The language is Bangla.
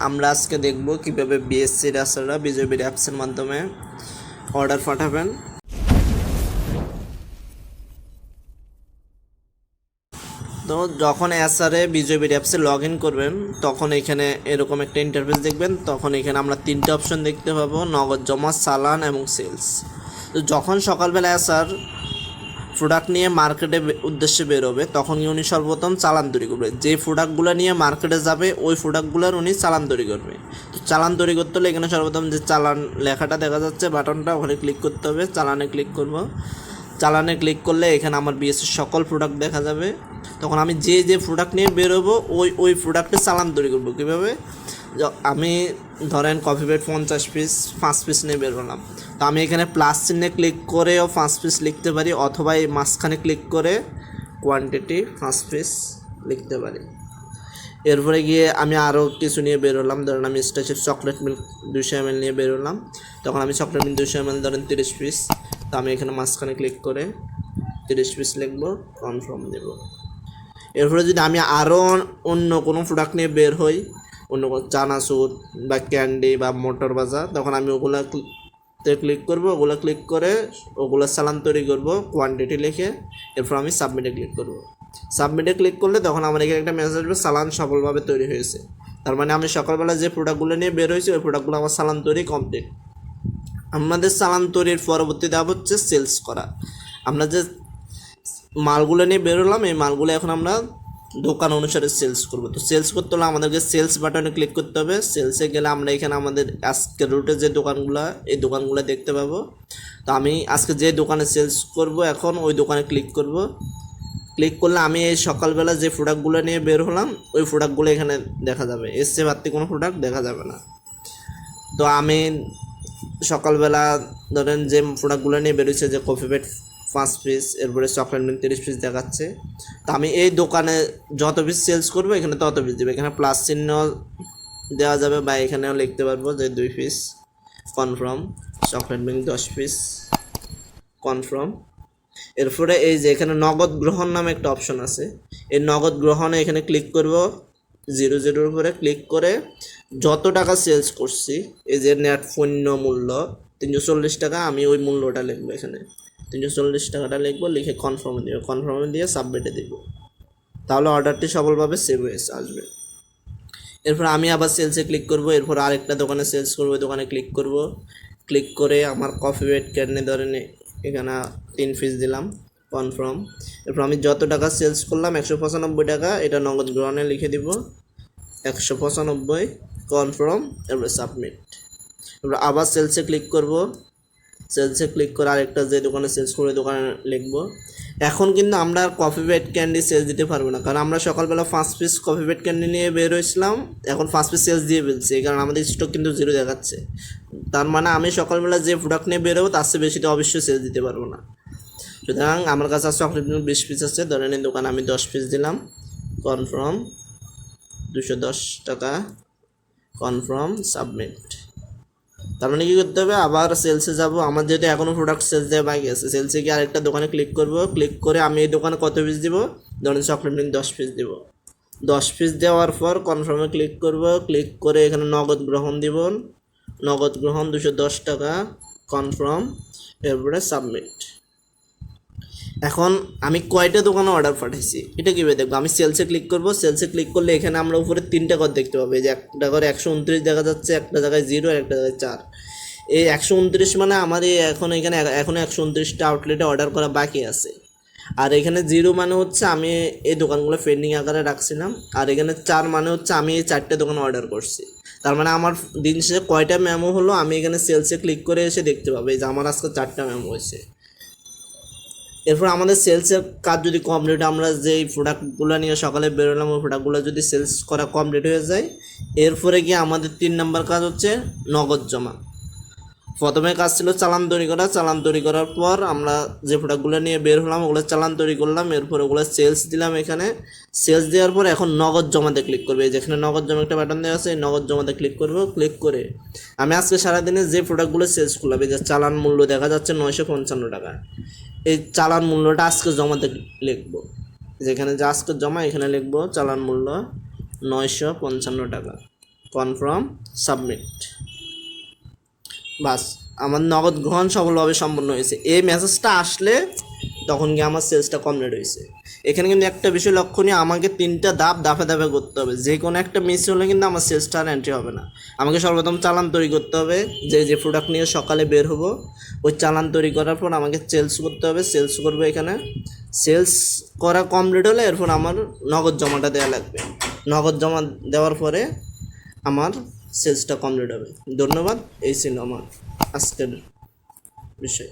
আমরা আজকে দেখব কিভাবে বিএসসি রাসাররা বিজয় বীর অ্যাপসের মাধ্যমে অর্ডার পাঠাবেন। তো যখন এসআরে বিজয় বীর অ্যাপসে লগ ইন করবেন তখন এখানে এরকম একটা ইন্টারফেস দেখবেন। তখন এখানে আমরা তিনটে অপশন দেখতে পাবো, নগদ জমা, চালান এবং সেলস। তো যখন সকালবেলা এসআর প্রোডাক্ট নিয়ে মার্কেটে উদ্দেশ্যে বেরোবে তখন উনি সর্বপ্রথম চালান তৈরি করবে। যে প্রোডাক্টগুলো নিয়ে মার্কেটে যাবে ওই প্রোডাক্টগুলোর উনি চালান তৈরি করবে। তো চালান তৈরি করতে হলে এখানে সর্বপ্রথম যে চালান লেখাটা দেখা যাচ্ছে বাটনটা, ওখানে ক্লিক করতে হবে। চালানে ক্লিক করব। চালানে ক্লিক করলে এখানে আমার বিএসসির সকল প্রোডাক্ট দেখা যাবে। তখন আমি যে প্রোডাক্ট নিয়ে বেরোবো ওই প্রোডাক্টের চালান তৈরি করবো। কীভাবে? আমি ধরেন কফি বেড 50 পিস 5 পিস নিয়ে বেরোলাম, তো আমি এখানে প্লাস চিহ্নে ক্লিক করেও 5 পিস লিখতে পারি, অথবা এই মাঝখানে ক্লিক করে কোয়ান্টিটি 5 পিস লিখতে পারি। এরপরে গিয়ে আমি আরও কিছু নিয়ে বেরোলাম, ধরেন আমি স্ট্রেচের চকলেট মিল্ক 200 ml নিয়ে বেরোলাম। তখন আমি চকলেট মিল্ক 200 ml ধরেন 30 পিস, তো আমি এখানে মাঝখানে ক্লিক করে 30 পিস লিখবো, কনফার্ম দেব। এরপরে যদি আমি আরও অন্য কোনো প্রোডাক্ট নিয়ে বের হই, অন্য কোনো চানাচুর বা ক্যান্ডি বা মোটর ভাজা, তখন আমি ওগুলোতে ক্লিক করব। ওগুলো ক্লিক করে ওগুলো চালান তৈরি করব কোয়ান্টিটি লিখে। এরপর আমি সাবমিটে ক্লিক করব। সাবমিটে ক্লিক করলে তখন আমার এখানে একটা মেসেজ আসবে, চালান সফলভাবে তৈরি হয়েছে। তার মানে আমি সকালবেলা যে প্রোডাক্টগুলো নিয়ে বের হয়েছি ওই প্রোডাক্টগুলো আমার চালান তৈরি কমপ্লিট। আমাদের চালান তৈরির পরবর্তী ধাপ হচ্ছে সেলস করা। আমরা যে মালগুলো নিয়ে বেরোলাম এই মালগুলো এখন আমরা দোকান অনুসারে সেলস করব। তো সেলস করতে হলে আমাদেরকে সেলস বাটনে ক্লিক করতে হবে। সেলসে গেলে আমরা এখানে আমাদের আজকের রুটে যে দোকানগুলো এই দোকানগুলো দেখতে পাবো। তো আমি আজকে যে দোকানে সেলস করব এখন ওই দোকানে ক্লিক করব। ক্লিক করলে আমি এই সকালবেলা যে প্রোডাক্টগুলো নিয়ে বের হলাম ওই প্রোডাক্টগুলো এখানে দেখা যাবে, এর চেয়ে বাড়তি কোনো প্রোডাক্ট দেখা যাবে না। তো আমি সকালবেলা ধরেন যে প্রোডাক্টগুলো নিয়ে বেরোচ্ছে, যে কফি বেড 5 পিস, এরপরে চকলেট মিল্ক 30 পিস দেখাচ্ছে। তো আমি এই দোকানে যত পিস সেলস করবো এখানে তত পিস দেবে। এখানে প্লাস চিহ্ন দেওয়া যাবে বা এখানেও লিখতে পারবো যে 2 piece, confirm. Chocolate milk 10 piece, confirm. এরপরে এই যে এখানে নগদ গ্রহণ নামে একটা অপশন আছে, এই নগদ গ্রহণে এখানে ক্লিক করব। 00 উপরে ক্লিক করে যত টাকা সেলস করছি, এই যে নেট পণ্য মূল্য 340 টাকা, আমি ওই মূল্যটা লিখবো। এখানে 340 টাকাটা লিখবো, লিখে কনফার্মে দেবো। কনফার্মে দিয়ে সাবমিটে দেব, তাহলে অর্ডারটি সফলভাবে সেভ হয়ে আসবে। এরপর আমি আবার সেলসে ক্লিক করব। এরপর আরেকটা দোকানে সেলস করবো, দোকানে ক্লিক করব। ক্লিক করে আমার কফি বেড ক্যান্ডি ধরেন এখানে 3 পিস দিলাম, কনফার্ম। এরপর আমি যত টাকা সেলস করলাম 195 টাকা, এটা নগদ গ্রহণে লিখে দিব 195, কনফার্ম। এরপর সাবমিট। এরপর আবার সেলসে ক্লিক করব। সেলসে ক্লিক করে আরেকটা যে দোকানে সেলস করে দোকানে লিখবো। এখন কিন্তু আমরা কফি বেড ক্যান্ডি সেলস দিতে পারবো না, কারণ আমরা সকালবেলা 5 পিস কফি বেড ক্যান্ডি নিয়ে বের হয়েছিলাম, এখন 5 পিস সেলস দিয়ে ফেলছি, কারণ আমাদের স্টক কিন্তু 0 দেখাচ্ছে। তার মানে আমি সকালবেলা যে প্রোডাক্ট নিয়ে বেরোবো তার চেয়ে বেশি তো অবশ্যই সেলস দিতে পারবো না। সুতরাং আমার কাছে চকলেট মিল্ক 20 পিস আছে, ধরেন এই দোকানে আমি 10 পিস দিলাম, কনফার্ম। 210 টাকা, কনফার্ম, সাবমিট। তার মানে কী করতে হবে, আবার সেলসে যাব। আমার যেহেতু এখনও প্রোডাক্ট সেলস দেওয়া বাকি আছে, সেলসে গিয়ে আরেকটা দোকানে ক্লিক করব। ক্লিক করে আমি এই দোকানে কত পিস দিব, ধরেন চকলেট মিল্ক 10 পিস দিব। 10 পিস দেওয়ার পর কনফার্মে ক্লিক করব। ক্লিক করে এখানে নগদ গ্রহণ দিব, নগদ গ্রহণ 210 টাকা, কনফার্ম। এরপরে সাবমিট। এখন আমি কয়টা দোকানে অর্ডার পাঠাইছি এটা কীভাবে দেখবো, আমি সেলসে ক্লিক করব। সেলসে ক্লিক করলে এখানে আমরা উপরে 3টা ঘর দেখতে পাবো, যে একটা ঘরে 129 দেখা যাচ্ছে, একটা জায়গায় 0 আর একটা জায়গায় 4। এই 129 মানে আমার এখন এখানে 129টা আউটলেটে অর্ডার করা বাকি আছে। আর এখানে 0 মানে হচ্ছে আমি এই দোকানগুলো পেন্ডিং আকারে রাখছিলাম, আর এখানে 4 মানে হচ্ছে আমি এই 4টে দোকানে অর্ডার করছি। তার মানে আমার দিন শেষে কয়টা মেমো হলো আমি এখানে সেলসে ক্লিক করে এসে দেখতে পাবো, এই যে আমার আজকে 4টা মেমো হয়েছে। এরপর আমাদের সেলসের কাজ যদি কমপ্লিট, আমরা যেই প্রোডাক্টগুলো নিয়ে সকালে বেরোলাম ওই প্রোডাক্টগুলো যদি সেলস করা কমপ্লিট হয়ে যায়, এরপরে গিয়ে আমাদের 3 নম্বর কাজ হচ্ছে নগদ জমা। প্রথমে কাজ ছিল চালান তৈরি করা। চালান তৈরি করার পর আমরা যে প্রোডাক্টগুলো নিয়ে বের হলাম ওগুলো চালান তৈরি করলাম, এরপর ওগুলো সেলস দিলাম। এখানে সেলস দেওয়ার পর এখন নগদ জমাতে ক্লিক করবে, যেখানে নগদ জমা একটা বাটন দেওয়া আছে, এই নগদ জমাতে ক্লিক করবো। ক্লিক করে আমি আজকে সারাদিনে যে প্রোডাক্টগুলো সেলস করলাম, এই যে চালান মূল্য দেখা যাচ্ছে 955 টাকা, এই চালান মূল্যটা আজকে জমাতে লিখবো। যেখানে যে আজকে জমা এখানে লিখবো চালান মূল্য 955 টাকা, কনফার্ম সাবমিট। বাস, আমার নগদ গ্রহণ সফলভাবে সম্পন্ন হয়েছে। এই মেসেজটা আসলে তখন গিয়ে আমার সেলসটা কমপ্লিট হয়েছে। এখানে কিন্তু একটা বিষয় লক্ষণীয়, আমাকে 3টা ধাপে ধাপে করতে হবে। যে কোনো একটা মিস হলে কিন্তু আমার সেলসটা আর এন্ট্রি হবে না। আমাকে সর্বপ্রথম চালান তৈরি করতে হবে, যে প্রোডাক্ট নিয়ে সকালে বের হবো, ওই চালান তৈরি করার পর আমাকে সেলস করতে হবে। সেলস করবো, এখানে সেলস করা কমপ্লিট হলে এরপর আমার নগদ জমাটা দেওয়া লাগবে। নগদ জমা দেওয়ার পরে আমার সেলসটা কমপ্লিট হবে। ধন্যবাদ। এই ছিল আমার আজকের বিষয়।